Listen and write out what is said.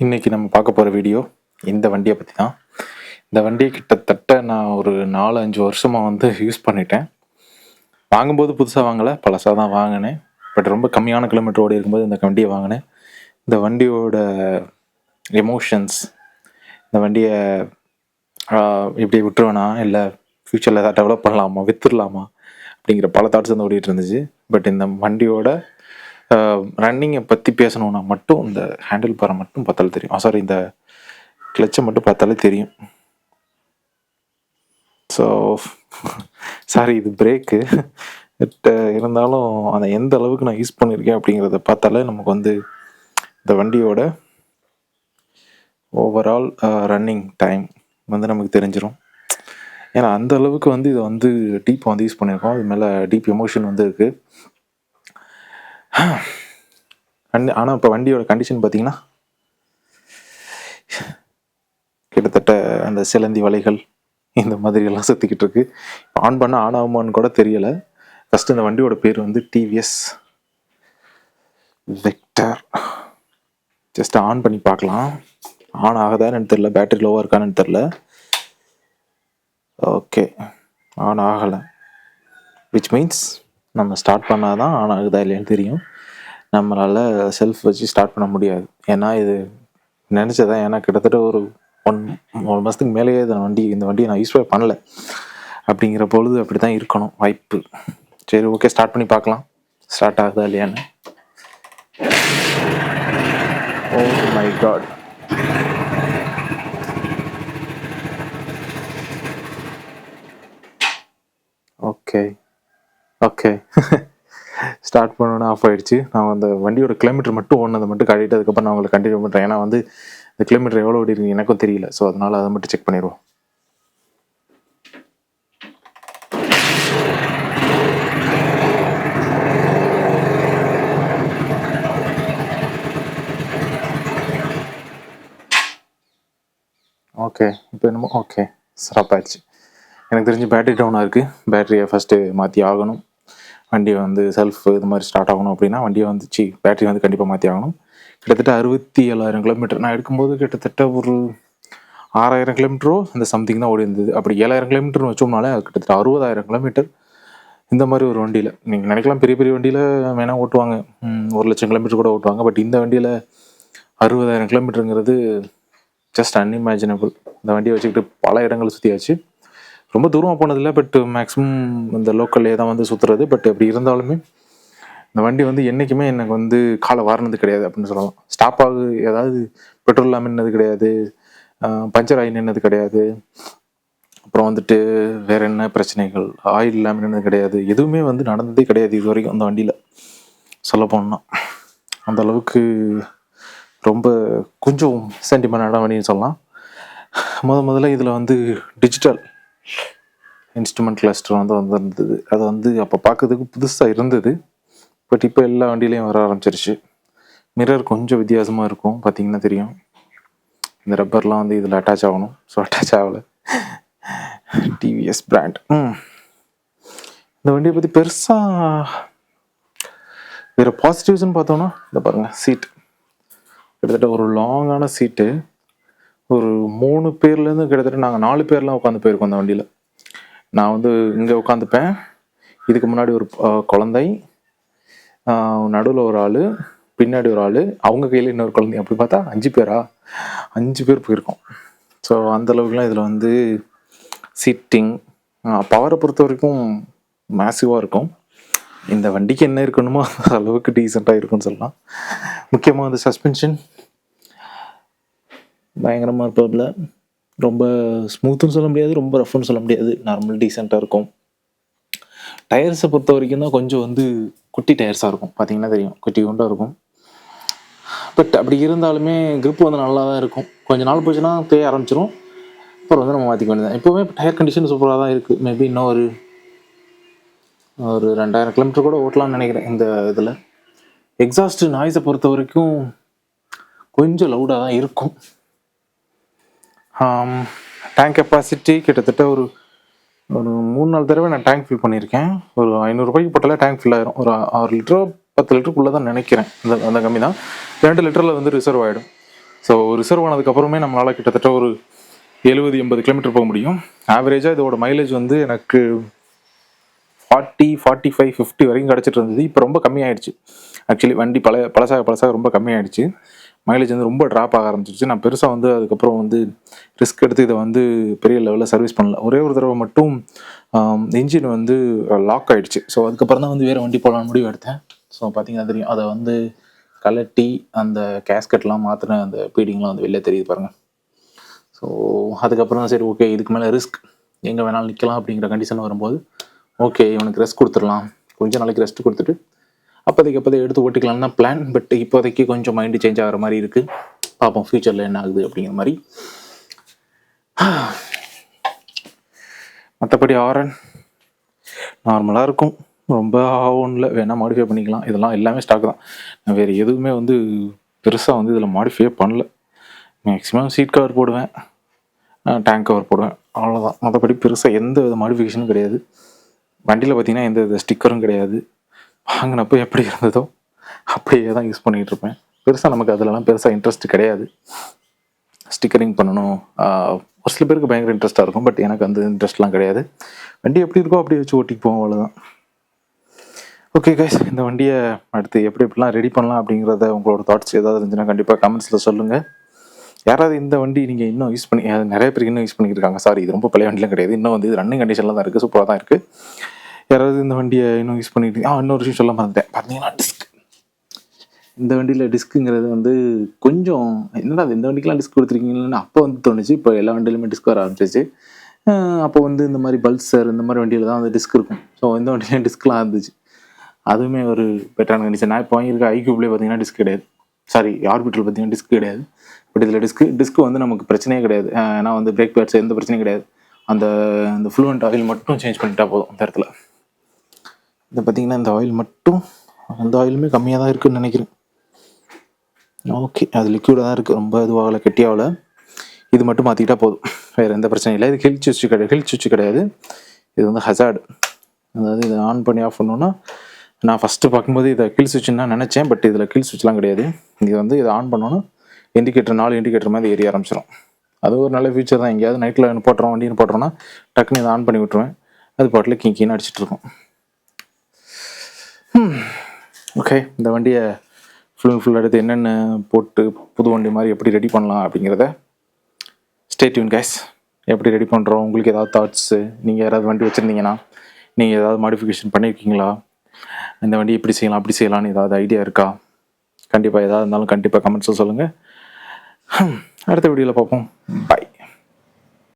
இன்றைக்கி நம்ம பார்க்க போகிற வீடியோ இந்த வண்டியை பற்றி தான். இந்த வண்டியை கிட்டத்தட்ட நான் ஒரு 4-5 வருஷமாக யூஸ் பண்ணிட்டேன். வாங்கும்போது புதுசாக வாங்கலை, பழசாக தான் வாங்கினேன். பட் ரொம்ப கம்மியான கிலோமீட்டர் ஓடி இருக்கும்போது இந்த வண்டியை வாங்கினேன். இந்த வண்டியோட எமோஷன்ஸ், இந்த வண்டியை இப்படி விட்டுருவேனா இல்லை ஃப்யூச்சரில் ஏதாவது டெவலப் பண்ணலாமா, விற்றுடலாமா அப்படிங்கிற பல தாட்ஸ் ஓடிட்டு இருந்துச்சு. பட் இந்த வண்டியோட ரன்னிங்கை பற்றி பேசணுன்னா மட்டும் இந்த ஹேண்டில் பாரை மட்டும் பார்த்தாலே தெரியும். சாரி, இந்த கிளச்சை மட்டும் பார்த்தாலே தெரியும். ஸோ சாரி, இது பிரேக்கு. பட் இருந்தாலும் அதை எந்த அளவுக்கு நான் யூஸ் பண்ணியிருக்கேன் அப்படிங்கிறத பார்த்தாலே நமக்கு இந்த வண்டியோட ஓவரால் ரன்னிங் டைம் நமக்கு தெரிஞ்சிடும். ஏன்னா அந்த அளவுக்கு இதை டீப்பாக யூஸ் பண்ணியிருக்கோம். இது மேலே டீப் எமோஷன் இருக்குது. ஆனால் இப்போ வண்டியோட கண்டிஷன் பார்த்தீங்கன்னா கிட்டத்தட்ட அந்த சிலந்தி வலைகள் இந்த மாதிரியெல்லாம் சுற்றிக்கிட்டு இருக்கு. ஆன் பண்ண ஆன் ஆகுமான்னு கூட தெரியலை. ஃபஸ்ட்டு இந்த வண்டியோட பேர் டிவிஎஸ் வெக்டர். ஜஸ்ட் ஆன் பண்ணி பார்க்கலாம். ஆன் ஆகுதான்னு தெரில, பேட்டரி லோவாக இருக்கான்னு தெரில. ஓகே, ஆன் ஆகலை. விச் மீன்ஸ் நம்ம ஸ்டார்ட் பண்ணால் தான் ஆன் ஆகுதா இல்லையான்னு தெரியும். நம்மளால் செல்ஃப் வச்சு ஸ்டார்ட் பண்ண முடியாது. ஏன்னா இது நினச்சதான். ஏன்னா கிட்டத்தட்ட ஒரு ஒன் மாதத்துக்கு மேலேயே இந்த வண்டியை நான் யூஸ் பண்ணலை. அப்படிங்கிற பொழுது அப்படி தான் இருக்கணும் வாய்ப்பு. சரி, ஓகே, ஸ்டார்ட் பண்ணி பார்க்கலாம் ஸ்டார்ட் ஆகுதா இல்லையான்னு. Oh my God, okay okay start பண்ணோன்னே ஆஃப் ஆகிடுச்சு. நான் அந்த வண்டியோட கிலோமீட்டர் மட்டும் ஓடினதை மட்டும் காட்டிட்டு அதுக்கப்புறம் நான் உங்களுக்கு கண்டினியூ பண்ணுறேன். ஏன்னா இந்த கிலோமீட்டர் எவ்வளோ ஓடி இருக்கு எனக்கும் தெரியல. ஸோ அதனால் அதை மட்டும் செக் பண்ணிடுவோம். ஓகே, இப்போ என்னமோ ஓகே ஸ்டாப் ஆயிடுச்சு. எனக்கு தெரிஞ்சு பேட்டரி டவுனாக இருக்குது. பேட்டரியை ஃபஸ்ட்டு மாற்றி ஆகணும். வண்டியை செல்ஃப் இது மாதிரி ஸ்டார்ட் ஆகணும் அப்படின்னா வண்டியை பேட்டரி கண்டிப்பாக மாற்றி ஆகணும். கிட்டத்தட்ட 67,000 கிலோமீட்டர் நான் எடுக்கும்போது கிட்டத்தட்ட ஒரு 6,000 கிலோமீட்டரோ இந்த சம்திங் தான் ஓடி இருந்தது. அப்படி 7,000 கிலோமீட்டர்னு வச்சோம்னாலே கிட்டத்தட்ட 60,000 கிலோமீட்டர் இந்த மாதிரி ஒரு வண்டியில். நீங்கள் நினைக்கலாம் பெரிய பெரிய வண்டியில் வேணால் ஓட்டுவாங்க, 1,00,000 கிலோமீட்டர் கூட ஓட்டுவாங்க. பட் இந்த வண்டியில் 60,000 கிலோமீட்டருங்கிறது ஜஸ்ட் அன்இமேஜினபிள். இந்த வண்டியை வச்சுக்கிட்டு பல இடங்கள் சுற்றியாச்சு. ரொம்ப தூரமாக போனதில்லை, பட் மேக்ஸிமம் இந்த லோக்கல்லே தான் சுற்றுறது. பட் அப்படி இருந்தாலுமே இந்த வண்டி என்றைக்குமே எனக்கு காலை வாரினது கிடையாது அப்படின்னு சொல்லலாம். ஸ்டாப் ஆகு ஏதாவது பெட்ரோல் இல்லாமல் நின்னது கிடையாது, பஞ்சர் ஆகி நின்னது கிடையாது. அப்புறம் வேற என்ன பிரச்சனைகள், ஆயில் இல்லாமல் நின்னது கிடையாது. எதுவுமே நடந்ததே கிடையாது இது வரைக்கும் அந்த வண்டியில். சொல்ல போனோம்னா அந்த அளவுக்கு ரொம்ப கொஞ்சம் சென்டிமெண்டான வண்டின்னு சொல்லலாம். முதல்ல இதில் டிஜிட்டல் இன்ஸ்ட்ருமெண்ட் கிளஸ்டர் வந்திருந்தது. அது அப்போ பார்க்கறதுக்கு புதுசாக இருந்தது. பட் இப்போ எல்லா வண்டியிலையும் வர ஆரம்பிச்சிருச்சு. மிரர் கொஞ்சம் வித்தியாசமாக இருக்கும், பார்த்தீங்கன்னா தெரியும். இந்த ரப்பர்லாம் இதில் அட்டாச் ஆகணும். ஸோ அட்டாச் ஆகலை. TVS brand. இந்த வண்டியை பற்றி பெருசாக வேறு பாசிட்டிவ்ஸ்ன்னு பார்த்தோன்னா இந்த பாருங்கள், சீட் கிட்டத்தட்ட ஒரு லாங்கான சீட்டு. ஒரு 3 பேர்லேருந்து கிட்டத்தட்ட நாங்கள் 4 பேர்லாம் உட்காந்து போயிருக்கோம் அந்த வண்டியில். நான் இங்கே உட்காந்துப்பேன், இதுக்கு முன்னாடி ஒரு குழந்தை, நடுவில் ஒரு ஆள், பின்னாடி ஒரு ஆள், அவங்க கையில் இன்னொரு குழந்தை. அப்படி பார்த்தா 5 பேர் போயிருக்கோம். ஸோ அந்தளவுக்குலாம் இதில் சீட்டிங் பவரை பொறுத்த வரைக்கும் மேசிவாக இருக்கும். இந்த வண்டிக்கு என்ன இருக்கணுமோ அந்த அளவுக்கு டீசெண்டாக இருக்குன்னு சொல்லலாம். முக்கியமாக சஸ்பென்ஷன் பயங்கரமாக இருப்பதில்ல. ரொம்ப ஸ்மூத்துன்னு சொல்ல முடியாது, ரொம்ப ரஃப்னு சொல்ல முடியாது, நார்மல் டீசெண்டாக இருக்கும். டயர்ஸை பொறுத்த வரைக்கும் தான் கொஞ்சம் குட்டி டயர்ஸாக இருக்கும், பார்த்தீங்கன்னா தெரியும், குட்டி குண்டாக இருக்கும். பட் அப்படி இருந்தாலுமே grip நல்லா தான் இருக்கும். கொஞ்சம் நாள் போச்சுன்னா தேய ஆரம்பிச்சிடும். அப்புறம் நம்ம மாற்றிக்க வேண்டியதான். இப்போவுமே டயர் கண்டிஷன் சூப்பராக தான் இருக்குது. மேபி இன்னும் ஒரு 2,000 கிலோமீட்டர் கூட ஓட்டலாம்னு நினைக்கிறேன். இந்த இதில் எக்ஸாஸ்ட் நாய்ஸை பொறுத்த வரைக்கும் கொஞ்சம் லவுடாக தான் இருக்கும். டேங்க் கெப்பாசிட்டி கிட்டத்தட்ட ஒரு 3-4 தடவை நான் டேங்க் ஃபில் பண்ணியிருக்கேன். ஒரு 500 ரூபாய்க்கு போட்டாலே டேங்க் ஃபில் ஆயிரும். ஒரு 6 லிட்டரோ 10 லிட்டருக்குள்ளே தான் நினைக்கிறேன். அந்த கம்மி தான். 2 லிட்டரில் ரிசர்வ் ஆகிடும். ஸோ ரிசர்வ் ஆனதுக்கப்புறமே நம்மளால் கிட்டத்தட்ட ஒரு 70-80 கிலோமீட்டர் போக முடியும். ஆவரேஜாக இதோட மைலேஜ் வந்து எனக்கு 40, 45, 50 வரைக்கும் கிடச்சிட்டு இருந்தது. இப்போ ரொம்ப கம்மியாயிடுச்சு. ஆக்சுவலி வண்டி பழசாக ரொம்ப கம்மியாயிடுச்சு. மைலேஜ் வந்து ரொம்ப ட்ராப் ஆக ஆரம்பிச்சிருச்சு. நான் பெருசாக வந்து அதுக்கப்புறம் வந்து ரிஸ்க் எடுத்து இதை வந்து பெரிய லெவலில் சர்வீஸ் பண்ணல. ஒரே ஒரு தடவை மட்டும் இன்ஜின் வந்து லாக் ஆகிடுச்சு. ஸோ அதுக்கப்புறம் தான் வந்து வேறு வண்டி போகலான்னு முடிவு எடுத்தேன். ஸோ பார்த்தீங்கன்னா தெரியும், அதை வந்து கலட்டி அந்த கேஸ்கெட்லாம் மாற்றின அந்த பீடிங்லாம் வந்து வெளில தெரியுது பாருங்கள். ஸோ அதுக்கப்புறம் தான் சரி ஓகே, இதுக்கு மேலே ரிஸ்க் எங்கே வேணாலும் நிற்கலாம் அப்படிங்கிற கண்டிஷன் வரும்போது ஓகே இவனுக்கு ரெஸ்ட் கொடுத்துடலாம், கொஞ்சம் நாளைக்கு ரெஸ்ட் கொடுத்துட்டு அப்போதைக்கு எடுத்து ஓட்டிக்கலாம்னு தான் பிளான். பட் இப்போதைக்கு கொஞ்சம் மைண்டு சேஞ்ச் ஆகிற மாதிரி இருக்குது. பார்ப்போம் ஃப்யூச்சரில் என்ன ஆகுது அப்படிங்கிற மாதிரி. மற்றபடி ஆர்என் நார்மலாக இருக்கும், ரொம்ப ஆகும்ல, வேணால் மாடிஃபை பண்ணிக்கலாம். இதெல்லாம் எல்லாமே ஸ்டாக் தான். நான் வேறு எதுவுமே வந்து பெருசாக வந்து இதில் மாடிஃபை பண்ணல. மேக்ஸிமம் சீட் கவர் போடுவேன், டேங்க் கவர் போடுவேன், அவ்வளோதான். மற்றபடி பெருசாக எந்த வித மாடிஃபிகேஷனும் கிடையாது. வண்டியில் பார்த்திங்கன்னா எந்த வித ஸ்டிக்கரும் கிடையாது. வாங்கினப்போ எப்படி இருந்ததோ அப்படியே தான் யூஸ் பண்ணிகிட்டு இருப்பேன். பெருசாக நமக்கு அதிலலாம் பெருசாக இன்ட்ரெஸ்ட் கிடையாது. ஸ்டிக்கரிங் பண்ணணும் ஒரு சில பேருக்கு பயங்கர இன்ட்ரெஸ்ட்டாக இருக்கும். பட் எனக்கு அந்த இன்ட்ரெஸ்ட்லாம் கிடையாது. வண்டி எப்படி இருக்கோ அப்படியே வச்சு ஓட்டிக்கு போவோம், அவ்வளோதான். ஓகே கைஸ், இந்த வண்டியை அடுத்து எப்படிலாம் ரெடி பண்ணலாம் அப்படிங்கிறத உங்களோட தாட்ஸ் ஏதாவது இருந்துச்சுன்னா கண்டிப்பாக கமெண்ட்ஸில் சொல்லுங்கள். யாராவது இந்த வண்டி நீங்கள் இன்னும் யூஸ் பண்ணி, நிறைய பேருக்கு இன்னும் யூஸ் பண்ணியிருக்காங்க. சாரி, இது ரொம்ப பழைய வண்டிலாம் கிடையாது, இன்னும் வந்து இது ரன்னிங் கண்டிஷனில் தான் இருக்குது, சூப்பராக தான் இருக்குது. யாராவது இந்த வண்டியை இன்னும் யூஸ் பண்ணிட்டு இன்னொரு விஷயம் சொல்ல மறந்துட்டேன். பார்த்தீங்கன்னா டிஸ்க், இந்த வண்டியில் டிஸ்க்குங்கிறது வந்து கொஞ்சம் என்னடா இந்த வண்டிக்கெலாம் டிஸ்க் கொடுத்துருக்கீங்கன்னு அப்போ வந்து தோணுச்சு. இப்போ எல்லா வண்டியிலுமே டிஸ்க் வர ஆரம்பிச்சிச்சு. அப்போ வந்து இந்த மாதிரி பல்சர் இந்த மாதிரி வண்டியில் தான் வந்து டிஸ்க் இருக்கும். ஸோ இந்த வண்டியில டிஸ்க்லாம் இருந்துச்சு. அதுவுமே ஒரு பெட்டரான கண்டிஷன். நான் இப்போ வாங்கியிருக்க ஐக்யூப்லேயே பார்த்தீங்கன்னா டிஸ்க் கிடையாது. சாரி, ஆர்பிட்டல் பார்த்தீங்கன்னா டிஸ்க் கிடையாது. பட் இதில் டிஸ்க் வந்து நமக்கு பிரச்சனையே கிடையாது. ஏன்னா வந்து பிரேக் பேட்ஸ் எந்த பிரச்சனையும் கிடையாது. அந்த ஃப்ளூவண்ட் ஆயில் மட்டும் சேஞ்ச் பண்ணிட்டா போதும் அந்த இடத்துல. இதை பார்த்தீங்கன்னா இந்த ஆயில் மட்டும், அந்த ஆயிலுமே கம்மியாக தான் இருக்குதுன்னு நினைக்கிறேன். ஓகே, அது லிக்விடாக தான் இருக்குது, ரொம்ப இதுவாகலை, கெட்டியாகலை. இது மட்டும் மாற்றிக்கிட்டா போதும், வேறு எந்த பிரச்சனையும் இல்லை. இது ஹில் சுவிட்ச் கிடையாது. இது வந்து ஹசார்டு. அதாவது இதை ஆன் பண்ணி ஆஃப் பண்ணோன்னா, நான் ஃபஸ்ட்டு பார்க்கும்போது இதை கில் சுவிட்சுன்னு தான் நினச்சேன். பட் இதில் கில் சுவிட்ச்லாம் கிடையாது. இது வந்து இதை ஆன் பண்ணோன்னா இண்டிகேட்டர் 4 இண்டிகேட்டர் மாதிரி ஏறி ஆரம்பிச்சிடும். அது ஒரு நல்ல ஃபீச்சர் தான். எங்கேயாவது நைட்டில் வண்டி போட்டுறோன்னா டக்குன்னு இதை ஆன் பண்ணி விட்டுருவேன். அது பாட்டில் கிங்கின்னு அடிச்சிட்ருக்கோம். ஓகே, இந்த வண்டியை ஃபுல் எடுத்து என்னென்ன போட்டு புது வண்டி மாதிரி எப்படி ரெடி பண்ணலாம் அப்படிங்கிறத ஸ்டே டியூன் கைஸ். எப்படி ரெடி பண்ணுறோம், உங்களுக்கு ஏதாவது தாட்ஸு, நீங்கள் யாராவது வண்டி வச்சுருந்தீங்கன்னா நீங்கள் ஏதாவது மாடிஃபிகேஷன் பண்ணியிருக்கீங்களா, இந்த வண்டி இப்படி செய்யலாம் அப்படி செய்யலான்னு ஏதாவது ஐடியா இருக்கா, கண்டிப்பாக எதாவது இருந்தாலும் கண்டிப்பாக கமெண்ட்ஸில் சொல்லுங்கள். அடுத்த வீடியோவில் பார்ப்போம். பாய்.